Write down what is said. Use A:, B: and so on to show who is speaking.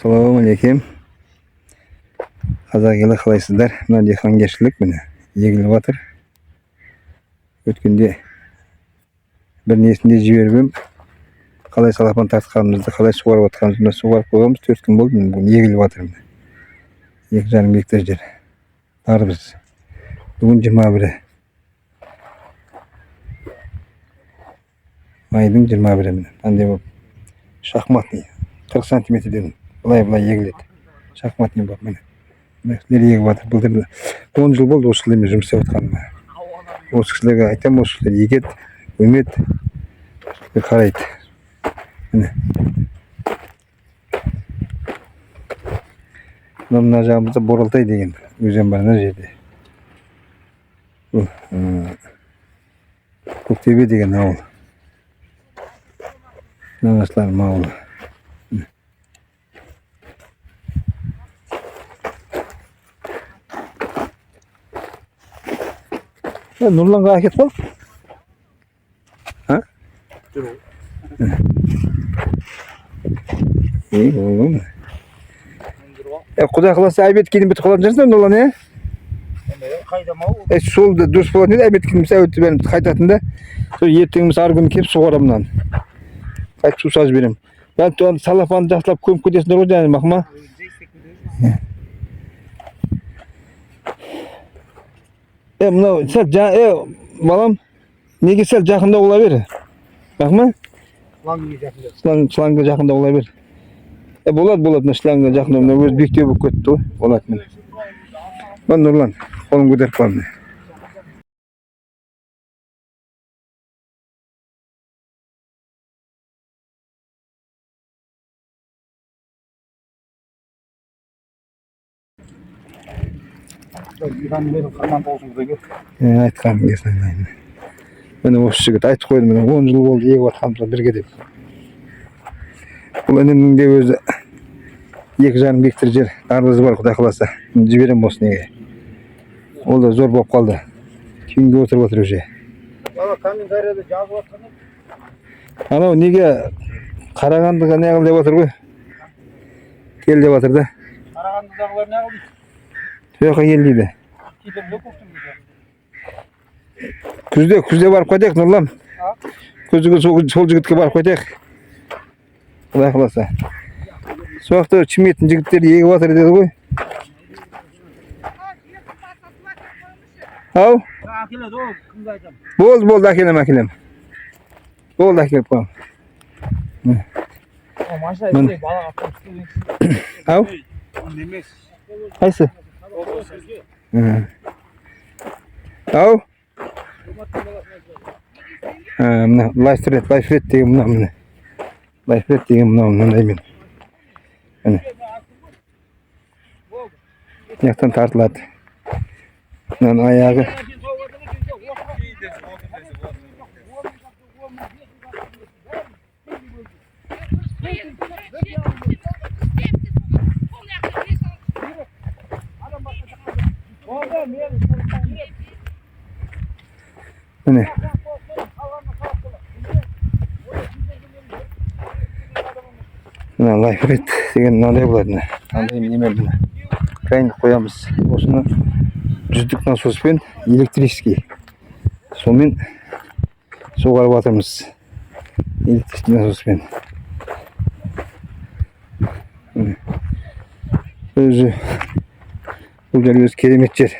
A: Assalomu alaykum. Qazagilar qalaysizlar? Mana dehqongarchilik mana yegilyaptir. O'tganda bir nesini jibirib, qalay salapan tartganimizda, qalay sug'orayotganimizda sug'orib qo'yamiz. 4 kun bo'ldi bu yegilyaptir. 2,5 gektar yer. Arbiz. Bugun 21. Mayning 21 mana. Qanday bo'lib? Shaxmatli 40 cm dedim. Bulay yegildi. Shaxmatli bo'lib mana. Nereye batıp buldu? 10 yıl oldu oşuluyum жұмыс істеп жатқаныма. Осы кісілерге айтамын, осы кісілер егет, өмет қарайды. Міне. Мына жағымызда Боралтай деген өзен бар ана жерде. Көктөбе деген ауыл. Нағашыларым ауылы. Nurlan'a hareket var. Ha? İyi oğlum. Kuda kalası aybet gidin bir tıkalacaksın Nurlan ya? Solda düz falan değil aybet gidin mesela öttü benim kaydatında. Sonra yettiğimiz argın kep soğuramdan. Kaç su saz benim. Ben tuğan salafanı cahlap koyup kudesin de olacağını bakma. Mına sen balam nege sel жақында ola beri. Bakma. Slanga жақында ola beri. Болады, slanga жақында öz бектеу болып кетті ғой. Болады міне. Мен Нұрлан, қолым көтеріп қалды. Айтқаным келсін айнайын. Міне осы жігіт айтып қойды міне 10 жыл болды егіп жатқанымызға бірге деп. Бұл інімнің де өзі 2,5 гектар жер арызы бар құдай қаласа. Жіберем осы неге. Ол да зор болып қалды. Күйінге отырып отыр уже.
B: Комментарияда жазып жатқан.
A: Анау неге Қарағандыға не қыл деп отыр ғой. Кел деп отыр да.
B: Қарағандыдағылар не қылды?
A: Сояққа кел дейді. Күзде барып қайтайық Нұрлан. Күзде сол жігітке барып қайтайық. Құдай қаласа. Сояқта Чиметтің жігіттері егіп жатыр деді ғой. Ау? Болды, әкелем. Болды, әкеліп қоям. Ау? Қайсы? Ау? Мына лайфред деген мына. Лайфред деген мынандай мен. Міне. Яқтан тартылады. Мынаның аяғы. Mine. Mine liferet деген мынандай болады міне. Андай неме міне. Крайнік қоямыз. Осыны жүздік насоспен электрический. Сонымен суғарып жатырмыз. Электрический насоспен. Өзі бұл жер өзі керемет жер.